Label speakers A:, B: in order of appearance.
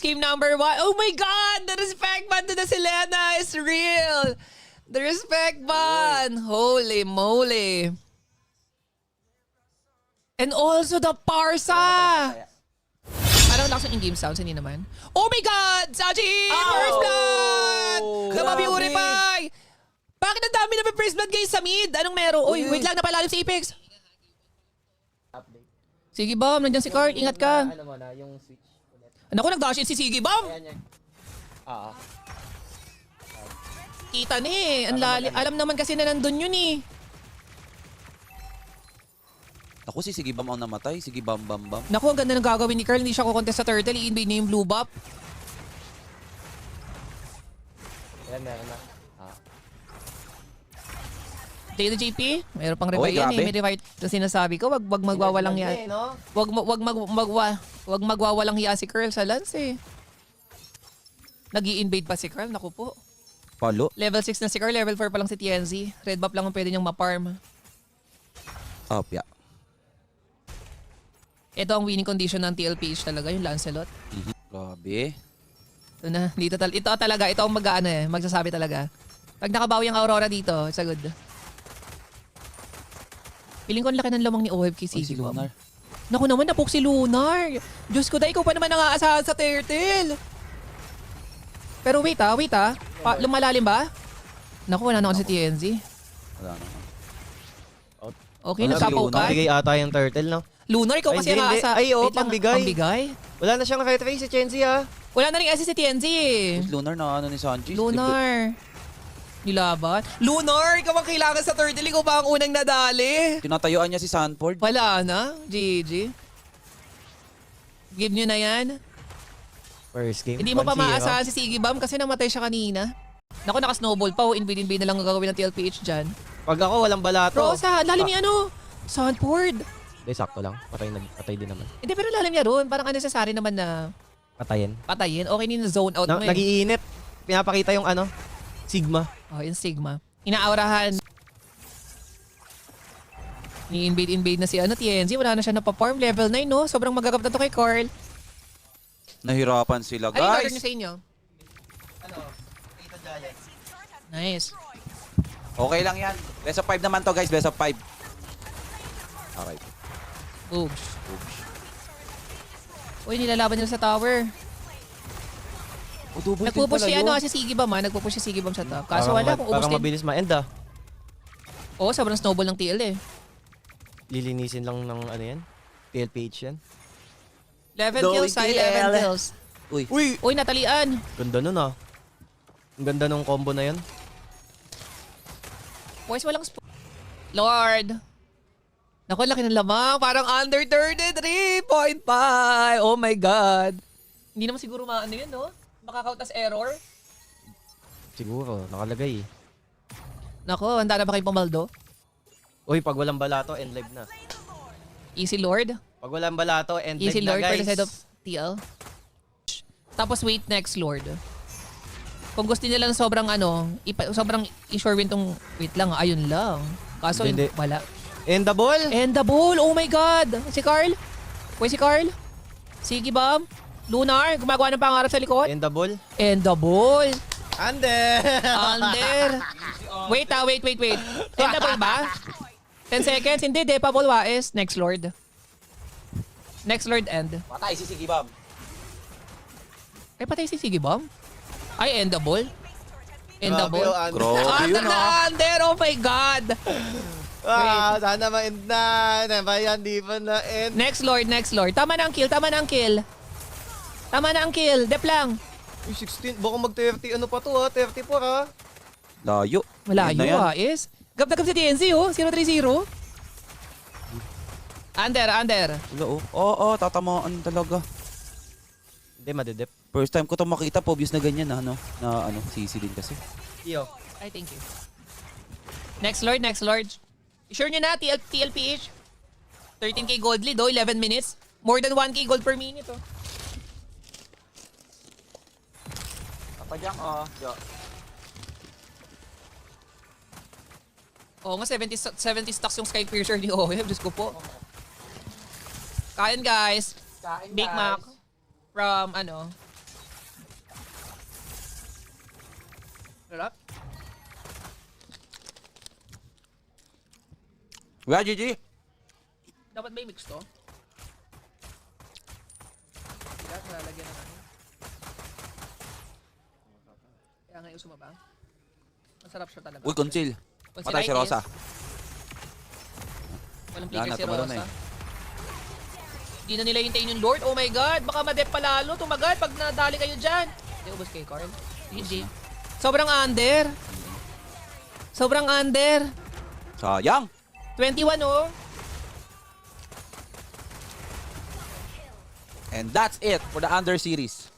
A: Game number 1. Oh my God! The respect ban to the Selena is real! The respect ban! Holy moly! And also the Parsa! Parang lakas ng in-game sounds, hindi naman. Oh my God! Saji! First blood! Purify! Bakit ang dami na first blood guys sa mid? Anong meron? Uy, wait lang, napalalim si Apex.
B: Update.
A: Sige Bam, nandiyan si Cart. Ingat ka.
B: Ano mo na, yung switch ulit.
A: Naku, nag-dash in si Sige Bam.
B: Ayan yan. Oo.
A: Kita na eh. Ang lalim. Alam naman kasi na nandun yun eh.
C: Ako si Sige Bam ang namatay. Sige Bam Bam Bam.
A: Naku, ang ganda ng gagawin ni Carl. Hindi siya kukontest sa turtle. I-invade niya yung blue buff.
B: Ayan, meron na.
A: Tayo JP, mayroon pang
C: Oy,
A: revive yan eh.
C: grabe.
A: May revive na sinasabi ko. Wag magwawalang hiya.
B: No?
A: Wag magwawalang hiya si Carl sa lance eh. Nag-i-invade pa si Carl. Naku po.
C: Palo.
A: Level 6 na si Carl. Level 4 pa lang si TNZ. Red buff lang ang pwede niyang ma-farm.
C: Opya.
A: Ito ang winning condition ng TLPH talaga, yung Lancelot.
C: Grabe.
A: Ito na, ito talaga, ito ang mag-ano eh, magsasabi talaga. Pag nakabawi ang Aurora dito, it's a good. Piling ko ang laki ng lamang ni OFK
C: Oy, si
A: Sige Bam.
C: Lunar.
A: Naku naman, napok si Lunar. Diyos ko, dahil ikaw pa naman nang-aasahan sa turtle. Pero wait ah. Lumalalim ba? Naku, wala na ako sa TNZ.
C: Wala na.
A: Okay,
C: Wala,
A: nagkapokay.
D: Pambigay ata yung turtle, no?
A: Lunar, ikaw
D: Ay,
A: kasi
D: hindi,
A: nang-aasa.
D: hindi. Ay, oo,
A: Wait lang,
D: pambigay.
A: Pambigay?
D: Wala na siyang naka-trace si Chenzi, ha?
A: Wala na rin assist si TNZ eh.
C: Lunar na ano ni Sanchez.
A: Lunar. Nilaban. Lunar, ikaw ang kailangan sa turtle. Ikaw pa ang unang nadali.
C: Tinatayuan niya si Sanford.
A: Wala na. GG. Give nyo na yan.
D: First game.
A: Hindi mo pa
D: 1-0.
A: maasahan si Sige Bam kasi namatay siya kanina. Naku, naka-snowball pa. Invade na lang ang gagawin ng TLPH dyan.
D: Pag ako, walang balato.
A: Bro, sa lalim ni ano? Sanford.
D: Hindi, sakto lang. Patay din naman.
A: Hindi, pero lalim niya ron. Parang unnecessary naman na
D: Patayin.
A: patayin. Okay din na zone out mo eh.
D: Nag-iinit. Pinapakita yung ano, Sigma.
A: Oh, yung Sigma. Inaaurahan. Ni-invade na si ano, TNZ. Wala na siya napaparm. Level 9, no? Sobrang magagap na to kay Carl.
C: Nahirapan sila,
A: Ano yung order
C: guys.
A: niyo sa inyo? Nice.
C: Okay lang yan. Best of 5 naman to, guys. Best of 5. Okay.
A: Oops.
C: Oops.
A: Uy, nilalaban nila sa tower.
C: Double kill
A: Nagpupush
C: pala
A: si
C: yun.
A: ano, si Sige Bam, ha? Nagpupush si Sige Bam sa top. Kaso
D: Parang
A: wala kung
D: Parang
A: ubos din.
D: mabilis ma-end, ah.
A: Oo, sobrang snowball ng TL eh.
D: Lilinisin lang ng ano yan. PLPH yan.
A: 11
C: Going
A: kills sa
C: TL.
A: 11 kills.
C: Uy.
A: Uy, natalian.
D: Ganda nun, ah. Ang ganda nung combo na yan.
A: Boys, walang Lord. Naku, laki ng lamang. Parang under 33.5. Oh my God. Hindi naman siguro maano yun, no? Makakount as error.
D: Siguro, nakalagay eh.
A: Naku, handa na ba kayo pumaldo?
D: Uy, pag walang balato, end live na.
A: Easy Lord.
D: Pag walang balato, end
A: Easy
D: live na,
A: Lord for
D: guys.
A: the side of TL. Tapos wait next Lord. Kung gusto nila ng sobrang ano, sobrang i-sure win tong wait lang, ayun lang. Kaso
D: Hindi.
A: wala.
D: End the ball!
A: And the ball! Oh my God! Si Carl? Wait, si Carl? Sige Bam? Lunar? Gumagawa ng pangarap sa likod?
D: End the ball!
A: And the ball!
D: Under!
A: Under! Wait. And the ball ba? 10 seconds? Hindi, Depa ball Wais. Next Lord. Next Lord end.
C: Patay si Sige Bam.
A: Ay, patay si Sige Bam? Ay, end the ball? End the
D: Grabe,
A: ball?
D: oh, under.
C: Grabe
A: Under
C: yun,
A: na
C: ah.
A: under! Oh my God!
D: Sana ma-end na. Nabayan, di pa na-end.
A: Next Lord. Tama na ang kill. Dep lang.
D: Uy, 16. Baka mag-30. Ano pa to, ha? 34, ha?
C: Layo.
A: Malayo
C: Yun na yan.
A: Wais. Gab na gab si TNZ oh. 030. Under.
C: Wala, oh. Oo, tatamaan talaga.
D: Hindi, madedep.
C: First time ko to makita, obvious na ganyan na ano, sisi din kasi.
D: Iyo.
A: Ay, thank you. Next Lord. Sure nyo na, TLPH. 13k gold lead, 11 minutes. More than 1k gold per minute, oh.
C: Kapadyang, oh.
A: Oo nga, 70 stocks yung Skypiercer ni OF. Diyos ko po. Kain, guys. Big Mac. From, Sarap.
C: Well, GG.
A: Dapat ba i-mix to? Kaya malalagyan na natin. Kaya ngayon sumaba. Masarap siya talaga.
C: Uy, conceal. Patay si
A: Concealitis.
C: Rosa.
A: Walang
C: Yan,
A: flicker si
C: tumalon
A: Rosa.
C: na eh.
A: Hindi na nila hintayin yung Lord. Oh my God! Baka ma-dep pa lalo. Tumagal pag nadali kayo dyan. Hindi, ubos kay Carl. GG. Sobrang under. Sobrang under.
C: Sayang.
A: 21 oh.
C: And that's it for the Under series.